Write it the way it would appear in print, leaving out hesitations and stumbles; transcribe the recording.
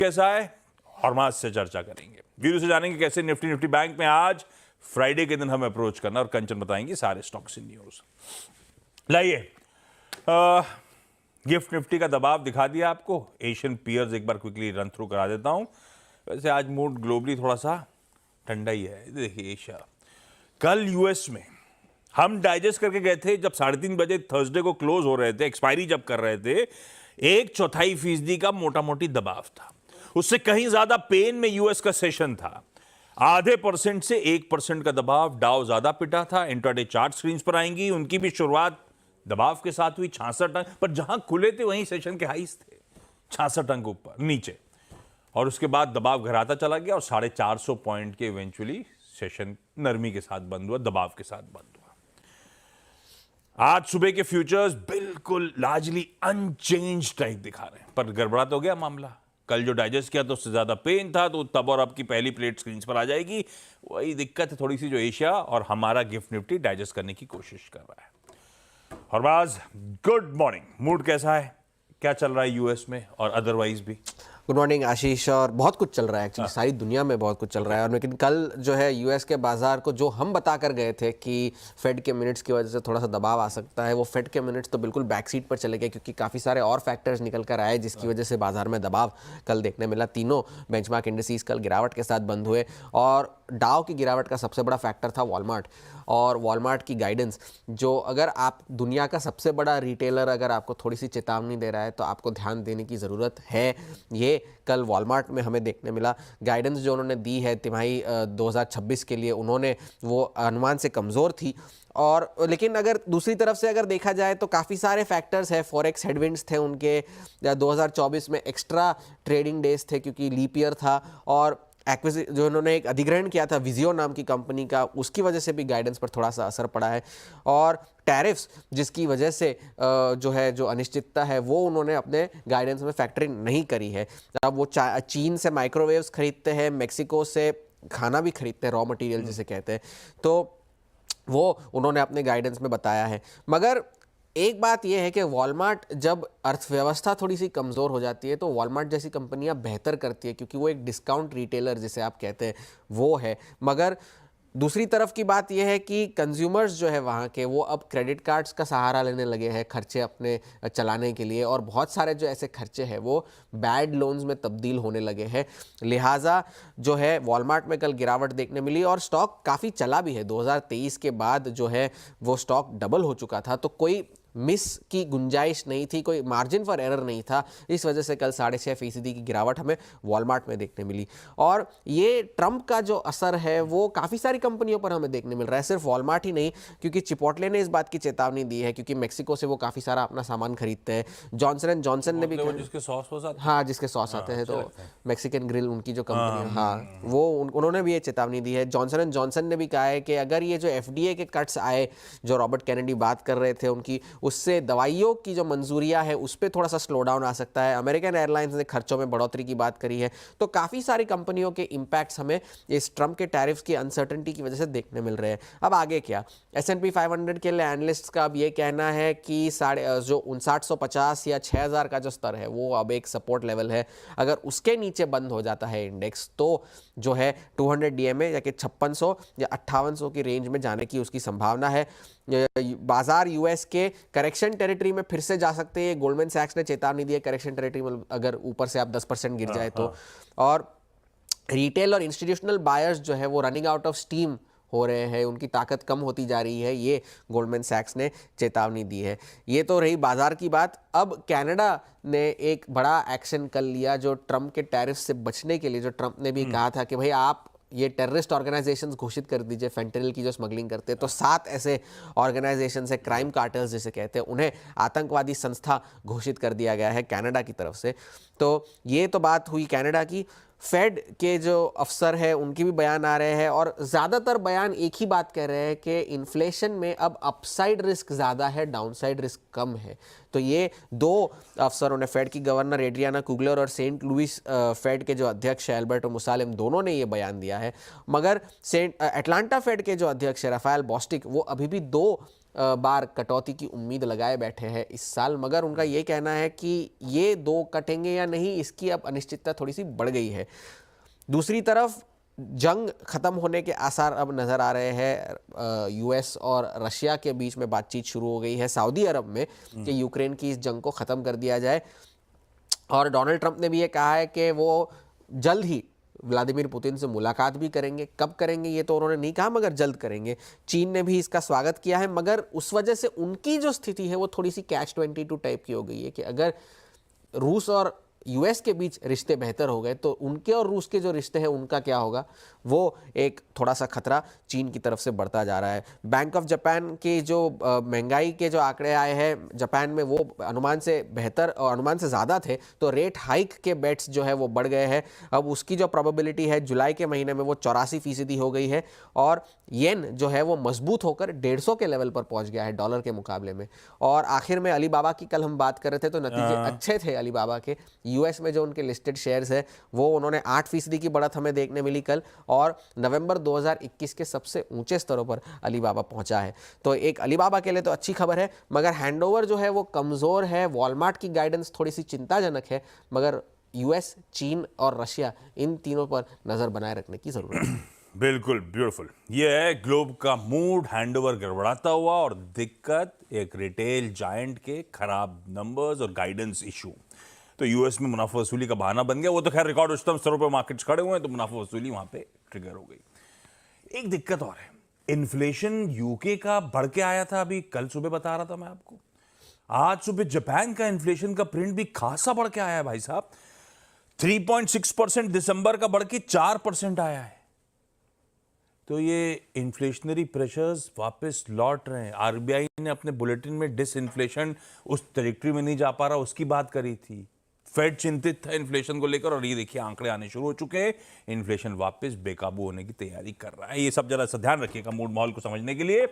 कैसा है हॉर्मास से चर्चा करेंगे। वीडियो से जानेंगे कैसे निफ्टी बैंक में आज फ्राइडे के दिन हमें अप्रोच करना, और कंचन बताएंगे सारे स्टॉक्स इन न्यूज। लाइए गिफ्ट निफ्टी का दबाव दिखा दिया आपको। एशियन पीयर्स एक बार क्विकली रन थ्रू करा देता हूं। वैसे आज मूड ग्लोबली थोड़ा सा ठंडा ही है। देखिए एशिया, कल यूएस में हम डाइजेस्ट करके गए थे जब 3:30 बजे थर्सडे को क्लोज हो रहे थे, एक्सपायरी जब कर रहे थे, 1/4% का मोटा मोटी दबाव था। उससे कहीं ज्यादा पेन में यूएस का सेशन था। 0.5% से 1% का दबाव, डाउ ज्यादा पिटा था। इंट्राडे चार्ट स्क्रीन पर आएंगी, उनकी भी शुरुआत दबाव के साथ हुई 66 अंक पर। जहां खुले थे वहीं सेशन के हाईस थे 66 अंक ऊपर नीचे, और उसके बाद दबाव घराता चला गया और 450 पॉइंट के इवेंचुअली सेशन नरमी के साथ बंद हुआ, दबाव के साथ बंद हुआ। आज सुबह के फ्यूचर्स बिल्कुल लार्जली अनचेंज टाइप दिखा रहे हैं, पर गड़बड़ा तो गया मामला। कल जो डाइजेस्ट किया तो उससे ज्यादा पेन था, तो तब और अब की पहली प्लेट स्क्रीन पर आ जाएगी। वही दिक्कत है थोड़ी सी, जो एशिया और हमारा गिफ्ट निफ्टी डाइजेस्ट करने की कोशिश कर रहा है। हरबाज, गुड मॉर्निंग। मूड कैसा है, क्या चल रहा है यूएस में और अदरवाइज भी? गुड मॉर्निंग आशीष। और बहुत कुछ चल रहा है एक्चुअली, सारी दुनिया में बहुत कुछ चल रहा है। और लेकिन कल जो है यूएस के बाजार को जो हम बता कर गए थे कि फेड के मिनट्स की वजह से थोड़ा सा दबाव आ सकता है, वो फेड के मिनट्स तो बिल्कुल बैक सीट पर चले गए, क्योंकि काफ़ी सारे और फैक्टर्स निकल कर आए जिसकी वजह से बाजार में दबाव कल देखने मिला। तीनों बेंचमार्क इंडिसेस कल गिरावट के साथ बंद हुए, और डाउ की गिरावट का सबसे बड़ा फैक्टर था वॉलमार्ट। और वॉलमार्ट की गाइडेंस, जो अगर आप दुनिया का सबसे बड़ा रिटेलर अगर आपको थोड़ी सी चेतावनी दे रहा है तो आपको ध्यान देने की ज़रूरत है। ये कल वॉलमार्ट में हमें देखने मिला। गाइडेंस जो उन्होंने दी है तिमाही 2026 के लिए, उन्होंने वो अनुमान से कमज़ोर थी। और लेकिन अगर दूसरी तरफ से अगर देखा जाए तो काफ़ी सारे फैक्टर्स हैं। फॉरेक्स हेडविंड्स थे उनके, 2024 में एक्स्ट्रा ट्रेडिंग डेज थे क्योंकि लीप ईयर था, और जो उन्होंने एक अधिग्रहण किया था विजियो नाम की कंपनी का, उसकी वजह से भी गाइडेंस पर थोड़ा सा असर पड़ा है। और टैरिफ्स जिसकी वजह से जो अनिश्चितता है वो उन्होंने अपने गाइडेंस में फैक्टरिंग नहीं करी है। अब वो चीन से माइक्रोवेव्स खरीदते हैं, मेक्सिको से खाना भी खरीदते हैं, रॉ मटेरियल जिसे कहते हैं, तो वो उन्होंने अपने गाइडेंस में बताया है। मगर एक बात यह है कि वॉलमार्ट, जब अर्थव्यवस्था थोड़ी सी कमज़ोर हो जाती है तो वॉलमार्ट जैसी कंपनियां बेहतर करती है, क्योंकि वो एक डिस्काउंट रिटेलर जिसे आप कहते हैं वो है। मगर दूसरी तरफ की बात यह है कि कंज्यूमर्स जो है वहाँ के, वो अब क्रेडिट कार्ड्स का सहारा लेने लगे हैं खर्चे अपने चलाने के लिए, और बहुत सारे जो ऐसे खर्चे हैं वो बैड लोन्स में तब्दील होने लगे हैं। लिहाजा जो है वॉलमार्ट में कल गिरावट देखने मिली, और स्टॉक काफ़ी चला भी है। 2023 के बाद जो है वो स्टॉक डबल हो चुका था, तो कोई मिस की गुंजाइश नहीं थी, कोई मार्जिन फॉर एरर नहीं था। इस वजह से कल 6.5% की गिरावट हमें वॉलमार्ट में देखने मिली। और ये ट्रंप का जो असर है वो काफ़ी सारी कंपनियों पर हमें देखने मिल रहा है, सिर्फ वॉलमार्ट ही नहीं, क्योंकि चिपोटले ने इस बात की चेतावनी दी है, क्योंकि मेक्सिको से वो काफ़ी सारा अपना सामान खरीदते हैं। जॉनसन एंड जॉनसन ने भी, जिसके सॉस आते हैं। हाँ, जिसके सॉस आते हैं, तो मैक्सिकन ग्रिल उनकी जो कंपनी है, हाँ, वो उन्होंने भी ये चेतावनी दी है। जॉनसन एंड जॉनसन ने भी कहा है कि अगर ये जो FDA के कट्स आए, जो रॉबर्ट कैनेडी बात कर रहे थे उनकी, उससे दवाइयों की जो मंजूरियां है उस पर थोड़ा सा स्लो डाउन आ सकता है। अमेरिकन एयरलाइंस ने खर्चों में बढ़ोतरी की बात करी है। तो काफ़ी सारी कंपनियों के इंपैक्ट्स हमें इस ट्रंप के टैरिफ्स की अनसर्टेनिटी की वजह से देखने मिल रहे हैं। अब आगे क्या, S&P 500 के लिए एनालिस्ट्स का अब ये कहना है कि 5950 या 6000 का जो स्तर है वो अब एक सपोर्ट लेवल है। अगर उसके नीचे बंद हो जाता है इंडेक्स तो जो है 200 DMA या कि 5600 या 5800 की रेंज में जाने की उसकी संभावना है। बाजार यूएस के करेक्शन टेरिटरी में फिर से जा सकते हैं। गोल्डमैन सैक्स ने चेतावनी दी है करेक्शन टेरिटरी में अगर ऊपर से आप 10% गिर जाए तो। और रिटेल और इंस्टीट्यूशनल बायर्स जो है वो रनिंग आउट ऑफ स्टीम हो रहे हैं, उनकी ताकत कम होती जा रही है, ये गोल्डमैन सैक्स ने चेतावनी दी है। ये तो रही बाजार की बात। अब कनाडा ने एक बड़ा एक्शन कर लिया जो ट्रंप के टैरिफ से बचने के लिए, जो ट्रंप ने भी कहा था कि भाई आप ये टेररिस्ट ऑर्गेनाइजेशंस घोषित कर दीजिए, फेंटेनिल की जो स्मगलिंग करते हैं। तो 7 ऐसे ऑर्गेनाइजेशन है, क्राइम कार्टल्स जिसे कहते हैं, उन्हें आतंकवादी संस्था घोषित कर दिया गया है कनाडा की तरफ से। तो ये तो बात हुई कनाडा की। फेड के जो अफसर है उनके भी बयान आ रहे हैं, और ज़्यादातर बयान एक ही बात कह रहे हैं कि इन्फ्लेशन में अब अपसाइड रिस्क ज़्यादा है, डाउनसाइड रिस्क कम है। तो ये दो अफसरों ने, फेड की गवर्नर एड्रियाना कुगलर और सेंट लुइस फेड के जो अध्यक्ष है अल्बर्टो मुसालिम, दोनों ने ये बयान दिया है। मगर अटलांटा फेड के जो अध्यक्ष है राफेल बॉस्टिक, वो अभी भी 2 बार कटौती की उम्मीद लगाए बैठे हैं इस साल, मगर उनका ये कहना है कि ये 2 कटेंगे या नहीं, इसकी अब अनिश्चितता थोड़ी सी बढ़ गई है। दूसरी तरफ जंग खत्म होने के आसार अब नजर आ रहे हैं। यूएस और रशिया के बीच में बातचीत शुरू हो गई है सऊदी अरब में कि यूक्रेन की इस जंग को खत्म कर दिया जाए, और डोनाल्ड ट्रंप ने भी ये कहा है कि वो जल्द ही व्लादिमीर पुतिन से मुलाकात भी करेंगे। कब करेंगे ये तो उन्होंने नहीं कहा, मगर जल्द करेंगे। चीन ने भी इसका स्वागत किया है, मगर उस वजह से उनकी जो स्थिति है वो थोड़ी सी कैच-22 टाइप की हो गई है कि अगर रूस और यूएस के बीच रिश्ते बेहतर हो गए तो उनके और रूस के जो रिश्ते हैं उनका क्या होगा, वो एक थोड़ा सा खतरा चीन की तरफ से बढ़ता जा रहा है। बैंक ऑफ जापान की जो महंगाई के जो आंकड़े आए हैं जापान में, वो अनुमान से बेहतर और अनुमान से ज़्यादा थे, तो रेट हाइक के बेट्स जो है वो बढ़ गए हैं। अब उसकी जो प्रोबेबिलिटी है जुलाई के महीने में वो 84% हो गई है, और येन जो है वो मजबूत होकर 150 के लेवल पर पहुंच गया है डॉलर के मुकाबले में। और आखिर में अलीबाबा की कल हम बात कर रहे थे तो नतीजे अच्छे थे अलीबाबा के। यूएस में जो उनके लिस्टेड शेयर्स है वो उन्होंने 8% की बढ़त हमें देखने मिली कल, और नवंबर 2021 के सबसे ऊंचे स्तरों पर अलीबाबा पहुंचा है। तो एक अलीबाबा के लिए तो अच्छी खबर है, मगर हैंडओवर जो है वो कमज़ोर है। वॉलमार्ट की गाइडेंस थोड़ी सी चिंताजनक है, मगर यूएस, चीन और रशिया, इन तीनों पर नज़र बनाए रखने की ज़रूरत है। बिल्कुल ब्यूटीफुल। ये है ग्लोब का मूड, हैंडओवर गड़बड़ाता हुआ, और दिक्कत एक रिटेल जायंट के खराब नंबर्स और गाइडेंस इशू। तो यूएस में मुनाफा वसूली का बहाना बन गया। वो तो खैर रिकॉर्ड उच्चतम स्तरों पर मार्केट्स खड़े हुए हैं, तो मुनाफा वसूली वहां पे ट्रिगर हो गई। एक दिक्कत और है, इन्फ्लेशन यूके का बढ़ के आया था, अभी कल सुबह बता रहा था मैं आपको। आज सुबह जापान का इन्फ्लेशन का प्रिंट भी खासा बढ़ के आया है भाई साहब। 3.6% दिसंबर का बढ़ के 4% आया है। तो ये इन्फ्लेशनरी प्रेशर्स वापस लौट रहे हैं। आरबीआई ने अपने बुलेटिन में डिसइन्फ्लेशन उस ट्रैजेक्टरी में नहीं जा पा रहा, उसकी बात करी थी। फेड चिंतित था इन्फ्लेशन को लेकर, और ये देखिए आंकड़े आने शुरू हो चुके हैं। इन्फ्लेशन वापस बेकाबू होने की तैयारी कर रहा है। ये सब जरा सा ध्यान रखिएगा मूड माहौल को समझने के लिए।